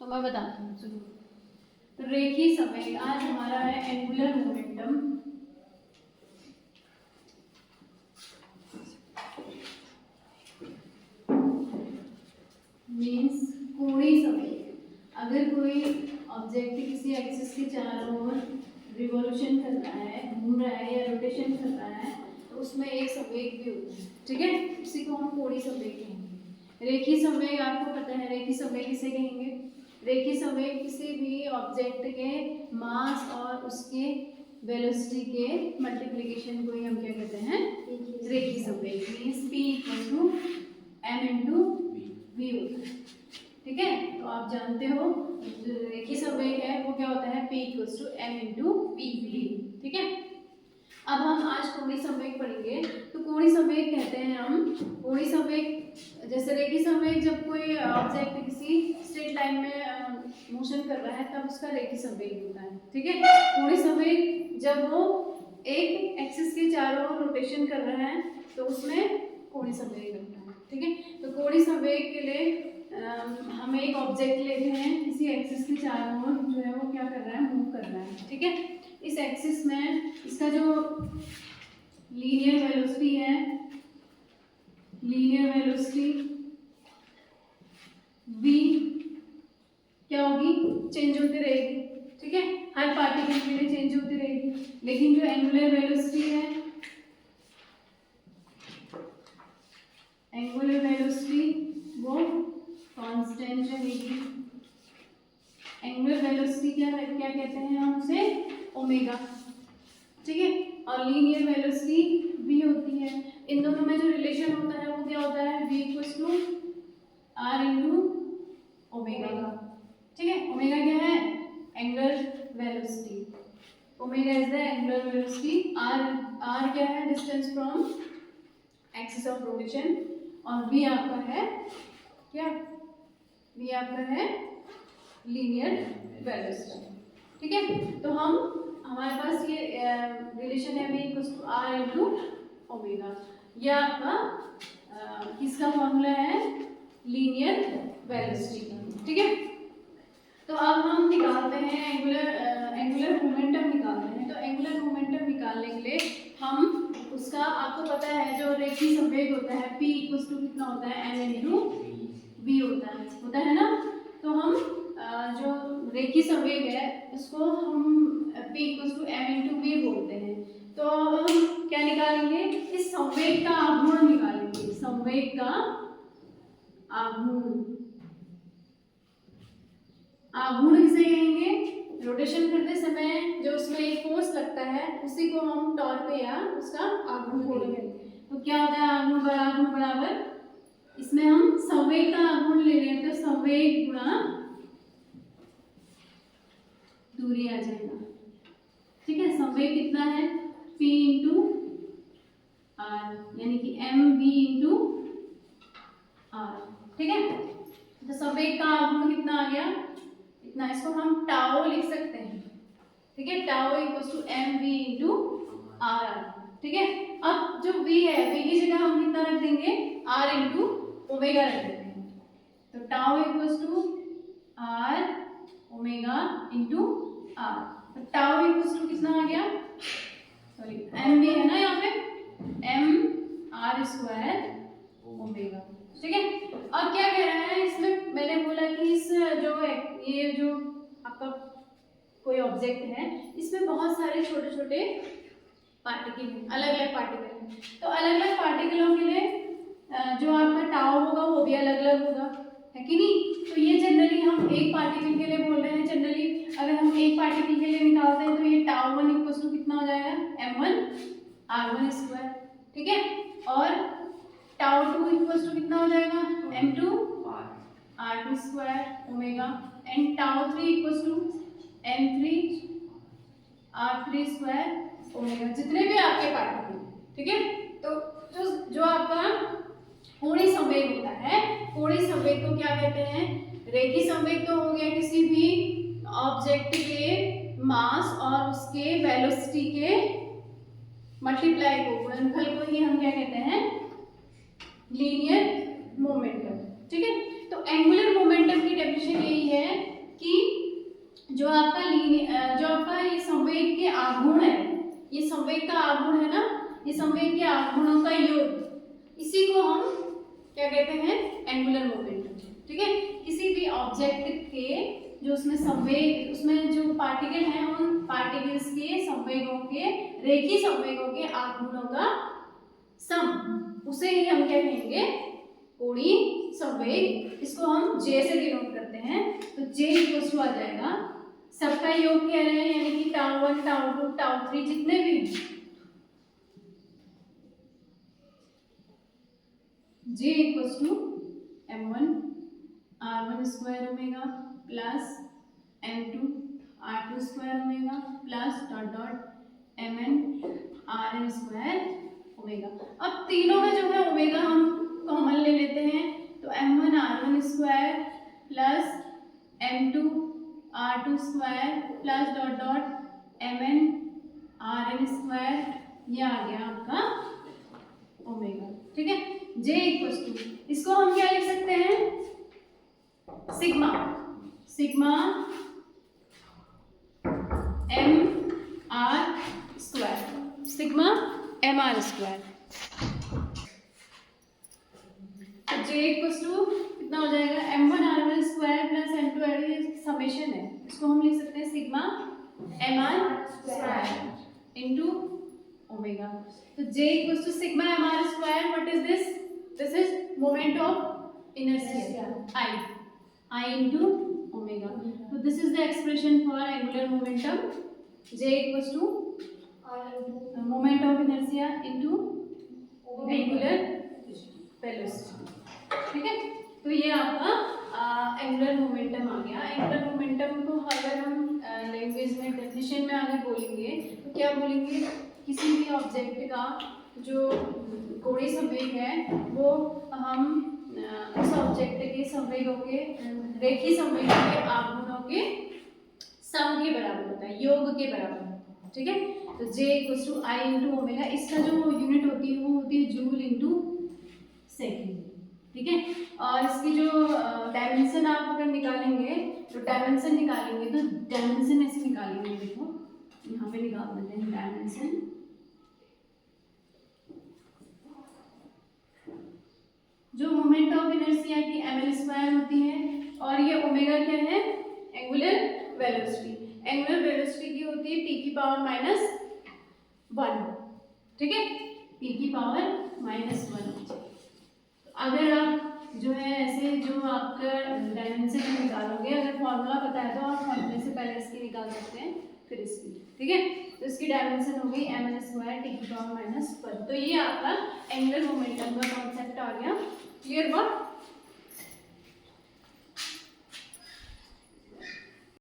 तो मैं बताती हूँ सुनो। तो रेखीय संवेग आज हमारा है एंगुलर मोमेंटम। मीन्स कोणीय संवेग। अगर कोई ऑब्जेक्ट किसी एक्सिस के चारों ओर रिवॉल्यूशन कर रहा है, घूम रहा है या रोटेशन कर रहा है, तो उसमें एक संवेग भी होता है, ठीक है। इसी को हम कोणीय संवेग कहेंगे। रेखीय संवेग आपको पता है, रेखीय संवेग किसे कहेंगे? रेखीय संवेग किसी भी ऑब्जेक्ट के मास और उसके वेलोसिटी के मल्टीप्लिकेशन को ही हम क्या कहते हैं? रेखीय संवेग। मीन्स P = m × v होता है, ठीक है। तो आप जानते हो जो रेखीय संवेग है वो क्या होता है? P = m × v, ठीक है। अब हम आज कोणीय संवेग पढ़ेंगे। तो कोणीय संवेग कहते हैं हम, कोणीय संवेग जैसे रेखीय संवेग जब कोई ऑब्जेक्ट किसी स्ट्रेट लाइन में मोशन कर रहा है तब उसका रेखीय संवेग होता है, ठीक है। कोणीय संवेग जब वो एक एक्सिस के चारों ओर रोटेशन कर रहा है तो उसमें कोणीय संवेग होता है, ठीक है। तो कोणीय संवेग के लिए हम एक ऑब्जेक्ट लेते हैं, किसी एक्सिस के चारों ओर जो है वो क्या कर रहा है? मूव कर रहा है, ठीक है। इस एक्सिस में इसका जो लीनियर वेलोसिटी है, लीनियर वेलोसिटी v क्या होगी? चेंज होती रहेगी, ठीक है। हर पार्टिकल के लिए चेंज होती रहेगी। लेकिन जो एंगुलर वेलोसिटी है, एंगुलर वेलोसिटी वो कांस्टेंट रहेगी। एंगुलर वेलोसिटी क्या कहते हैं हम उसे? ओमेगा, ठीक है। और लीनियर वेलोसिटी v होती है। इन दोनों में जो रिलेशन होता है वो क्या होता है? v = r × ओमेगा का, ठीक है। ओमेगा क्या है? Angular velocity. Omega is the angular velocity. r क्या है? Distance from axis of rotation. और v आपका है क्या? v आपका है लीनियर वेलोसिटी, ठीक है। तो हमारे पास ये रिलेशन है v = r × ओमेगा। ये आपका किसका फॉर्मूला है? लीनियर वेलोसिटी का, ठीक है। तो अब हम निकालते हैं एंगुलर मोमेंटम निकालते हैं। तो एंगुलर मोमेंटम निकालने के लिए हम उसका, आपको पता है जो रेखीय संवेग होता है P = कितना होता है? m × v होता है ना। तो हम जो रेखीय संवेग है उसको हम P = m × v बोलते हैं। तो हम क्या निकालेंगे? इस संवेग का आघूर्ण निकालेंगे। संवेग का आघूर्ण, आघूर्ण किसे कहेंगे? रोटेशन करते समय जो उसमें एक फोर्स लगता है उसी को हम टॉर्क या उसका आघूर्ण बोलेंगे। तो क्या होता है? आघूर्ण बराबर इसमें हम संवेग का आघूर्ण ले रहे हैं तो संवेग गुणा दूरी आ जाएगा, ठीक है। संवेग कितना है? P × r, यानी कि mv × r, ठीक है। तो संवेग का आघूर्ण कितना आ गया? इतना। इसको हम टाओ लिख सकते हैं, ठीक है। टाओ = mv × r, ठीक है। अब जो v है, v की जगह हम कितना रख देंगे? r × ओमेगा रख देते हैं। तो टाओ = r ओमेगा × r। तो टाओ = कितना आ गया? सॉरी, mv है ना यहाँ पे, m r² ओमेगा, ठीक है। अब क्या कह रहा है इसमें? मैंने बोला कि इस ये जो आपका कोई ऑब्जेक्ट है इसमें बहुत सारे छोटे छोटे पार्टिकल हैं, अलग अलग पार्टिकल हैं। तो अलग अलग पार्टिकलों के लिए जो आपका टाउ होगा वो भी अलग अलग होगा, है कि नहीं। तो ये जनरली हम एक पार्टिकल के लिए बोल रहे हैं। जनरली अगर हम एक पार्टिकल के लिए निकालते हैं तो ये टाउ1 = कितना हो जाएगा? m1 r1², ठीक है। और टाउ2 = कितना हो जाएगा? m2 r2² omega. And टाउ3 = m3 r3² omega. जितने भी आपके पार्टिकल, ठीक है। तो जो आपका कोणीय संवेग होता है, कोणीय संवेग को क्या कहते हैं? रेखीय संवेग तो हो गया किसी भी ऑब्जेक्ट के मास और उसके वेलोसिटी के मल्टीप्लाई को, गुणनफल को ही हम क्या कहते हैं? लीनियर मोमेंटम, ठीक है। तो एंगुलर मोमेंटम की डेफिनेशन यही है जो आपका जो आपका ये संवेग के आघूर्ण है, ये संवेग का आघूर्ण है ना, ये संवेग के आघूर्णों का योग, इसी को हम क्या कहते हैं, एंगुलर मोमेंटम। ठीक है, किसी भी ऑब्जेक्ट के जो उसमें संवेग, उसमें जो पार्टिकल हैं उन पार्टिकल्स के संवेगों के, रेखीय संवेगों के आघूर्णों का सम, उसे ही हम क्या कहेंगे, कोणीय संवेग। इसको हम जे से डिनोट करते हैं। तो जे इक्वल्स टू आ जाएगा, सबका योग कह रहे हैं, यानी कि टाउ 1 टाउ 2 टाउ 3 जितने भी, J equals to m1 r1 square omega plus m2 r2 square omega plus dot dot mn rn square omega. अब तीनों में जो है ओमेगा हम कॉमन ले लेते हैं, तो m1 r1 square plus m2 r2 square plus dot dot mn rn square, ये आ गया आपका ओमेगा। ठीक है, J इक्वल्स टू, इसको हम क्या लिख सकते हैं, sigma, sigma m r square, sigma m r square. तो J इक्वल्स टू कितना हो जाएगा, m1 r1 square plus m2 r2, summation है, इसको हम लिख सकते हैं sigma m r square into omega. तो J equals to sigma m r square, what is this, this is moment of inertia I into omega. So this is the expression for angular momentum. J equals to moment of inertia into angular velocity. ठीक है, तो ये आपका angular momentum आ गया। Angular momentum को अगर हम language में डेफिनेशन में आगे बोलेंगे तो क्या बोलेंगे, किसी भी ऑब्जेक्ट का जो कोणीय संवेग है वो हम उस ऑब्जेक्ट के संवेगों के, रेखीय संवेगों के आघूर्णों के सम के बराबर होता है, योग के बराबर। ठीक है, तो J equals to I into omega, इसका जो यूनिट होती है वो होती है जूल इंटू सेकेंड। ठीक है, और इसकी जो डायमेंशन आप अगर निकालेंगे, तो डायमेंशन निकालेंगे तो डायमेंशन ऐसे निकालेंगे, देखो यहाँ पे निकाल देते हैं डायमेंशन, जो मोमेंट ऑफ इनर्शिया की ml स्क्वायर होती है, और ये ओमेगा क्या है, एंगुलर वेलोसिटी। एंगुलर वेलोसिटी की होती है t की पावर -1। ठीक है, t की पावर -1। अगर आप जो है ऐसे जो आपका डायमेंशन निकालोगे, अगर फॉर्मूला पता है तो आप फॉर्मूले से पहले इसकी निकाल सकते हैं, फिर इसकी। ठीक है, तो इसकी डायमेंशन हो गई ml स्क्वायर t की पावर -1। तो ये आपका एंगुलर मोमेंटम का कॉन्सेप्ट आ गया। क्लियर बात।